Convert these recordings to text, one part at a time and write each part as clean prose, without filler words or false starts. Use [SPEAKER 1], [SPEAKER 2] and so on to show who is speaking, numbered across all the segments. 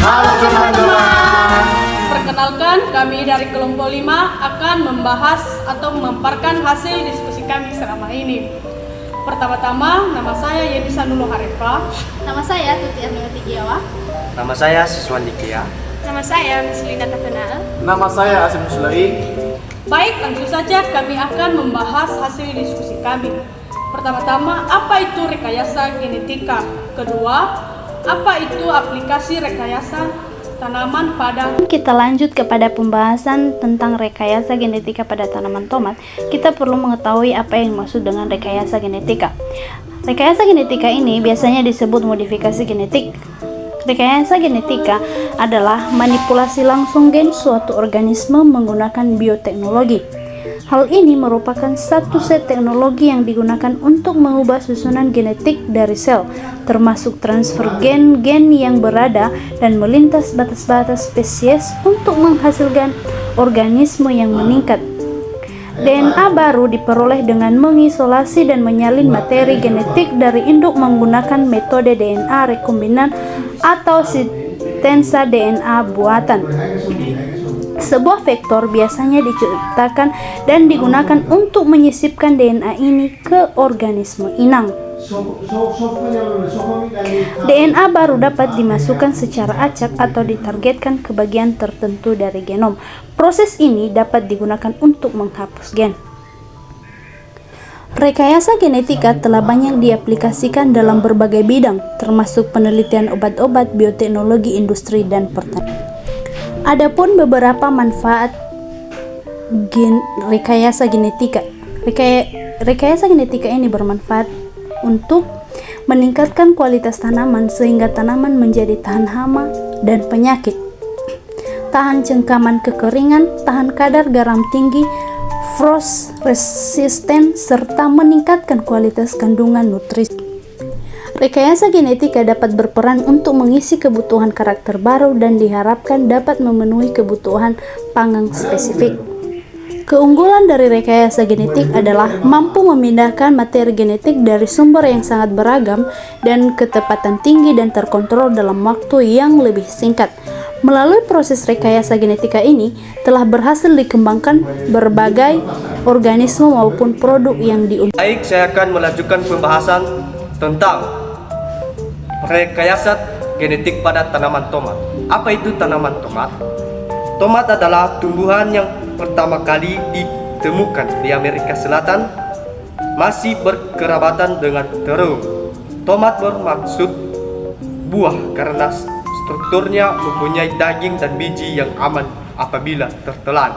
[SPEAKER 1] Halo teman-teman.
[SPEAKER 2] Perkenalkan, kami dari kelompok 5 akan membahas atau memaparkan hasil diskusi kami selama ini. Pertama-tama, nama saya Yeni Sanulo Harefa.
[SPEAKER 3] Nama saya Tuti Arnawati Giawa.
[SPEAKER 4] Nama saya Siswan Dikia.
[SPEAKER 3] Nama saya Mislina Tafanal.
[SPEAKER 1] Nama saya Asim Sulai.
[SPEAKER 2] Baik, langsung saja kami akan membahas hasil diskusi kami. Pertama-tama, apa itu rekayasa genetika? Kedua, apa itu aplikasi rekayasa tanaman pada...
[SPEAKER 5] Kita lanjut kepada pembahasan tentang rekayasa genetika pada tanaman tomat. Kita perlu mengetahui apa yang dimaksud dengan rekayasa genetika. Rekayasa genetika ini biasanya disebut modifikasi genetik. Rekayasa genetika adalah manipulasi langsung gen suatu organisme menggunakan bioteknologi. Hal ini merupakan satu set teknologi yang digunakan untuk mengubah susunan genetik dari sel, termasuk transfer gen-gen yang berada dan melintas batas-batas spesies untuk menghasilkan organisme yang meningkat. DNA baru diperoleh dengan mengisolasi dan menyalin materi genetik dari induk menggunakan metode DNA rekombinan atau sintensa DNA buatan. Sebuah vektor biasanya diciptakan dan digunakan untuk menyisipkan DNA ini ke organisme inang. DNA baru dapat dimasukkan secara acak atau ditargetkan ke bagian tertentu dari genom. Proses ini dapat digunakan untuk menghapus gen. Rekayasa genetika telah banyak diaplikasikan dalam berbagai bidang, termasuk penelitian obat-obat, bioteknologi, industri, dan pertanian. Adapun beberapa manfaat rekayasa genetika. Rekayasa genetika ini bermanfaat untuk meningkatkan kualitas tanaman sehingga tanaman menjadi tahan hama dan penyakit, tahan cengkaman kekeringan, tahan kadar garam tinggi, frost resistant, serta meningkatkan kualitas kandungan nutrisi. Rekayasa genetika dapat berperan untuk mengisi kebutuhan karakter baru dan diharapkan dapat memenuhi kebutuhan pangan spesifik. Keunggulan dari rekayasa genetik adalah mampu memindahkan materi genetik dari sumber yang sangat beragam dan ketepatan tinggi dan terkontrol dalam waktu yang lebih singkat. Melalui proses rekayasa genetika ini telah berhasil dikembangkan berbagai organisme maupun produk yang diunggulkan.
[SPEAKER 4] Baik, saya akan melanjutkan pembahasan tentang rekayasa genetik pada tanaman tomat. Apa itu tanaman tomat? Tomat adalah tumbuhan yang pertama kali ditemukan di Amerika Selatan, masih berkerabatan dengan terung. Tomat bermaksud buah karena strukturnya mempunyai daging dan biji yang aman apabila tertelan.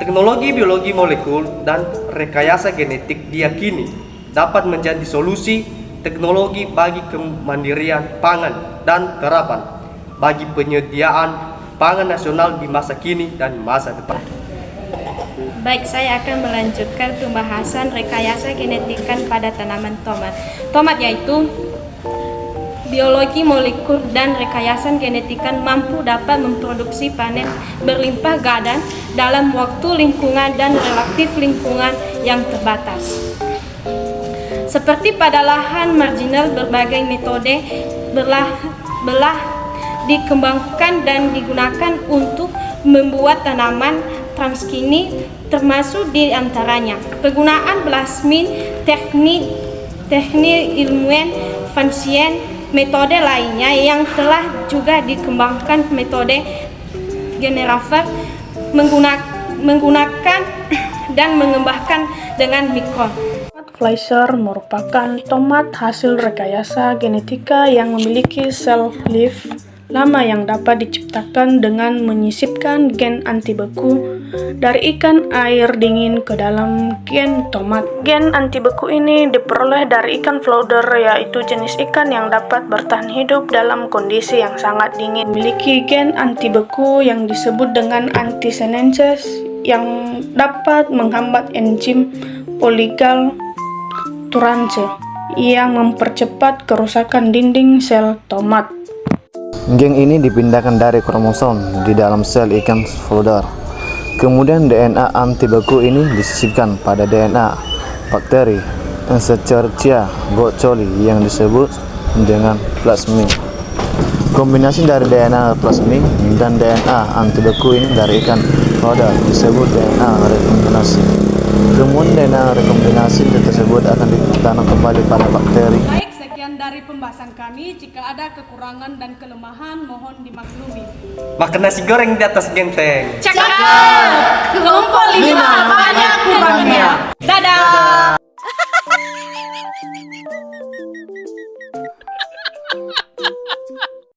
[SPEAKER 4] Teknologi biologi molekul dan rekayasa genetik diyakini dapat menjadi solusi teknologi bagi kemandirian pangan dan terapan bagi penyediaan pangan nasional di masa kini dan masa depan.
[SPEAKER 3] Baik, saya akan melanjutkan pembahasan rekayasa genetika pada tanaman tomat. Tomat yaitu biologi molekul dan rekayasa genetika mampu dapat memproduksi panen berlimpah ganda dalam waktu lingkungan dan relatif lingkungan yang terbatas. Seperti pada lahan marginal, berbagai metode belah dikembangkan dan digunakan untuk membuat tanaman transkini, termasuk di antaranya penggunaan plasmin, teknik ilmuwan, fansien, metode lainnya yang telah juga dikembangkan metode generator menggunakan dan mengembangkan dengan mikron.
[SPEAKER 2] Fleischer merupakan tomat hasil rekayasa genetika yang memiliki sel leaf lama yang dapat diciptakan dengan menyisipkan gen anti beku dari ikan air dingin ke dalam gen tomat. Gen anti beku ini diperoleh dari ikan flounder, yaitu jenis ikan yang dapat bertahan hidup dalam kondisi yang sangat dingin. Memiliki gen anti beku yang disebut dengan antisenenses yang dapat menghambat enzim poligal turance yang mempercepat kerusakan dinding sel tomat.
[SPEAKER 1] Gen ini dipindahkan dari kromosom di dalam sel ikan flounder. Kemudian DNA anti beku ini disisipkan pada DNA bakteri Escherichia coli yang disebut dengan plasmid. Kombinasi dari DNA plasmid dan DNA antibeku ini dari ikan flodar disebut DNA rekombinasi. Kemudian DNA rekombinasi tersebut akan ditanam kembali pada bakteri.
[SPEAKER 6] Baik, sekian dari pembahasan kami. Jika ada kekurangan dan kelemahan, mohon dimaklumi.
[SPEAKER 4] Makan nasi goreng di atas genteng.
[SPEAKER 3] Cakep. Kelompok 5 banyak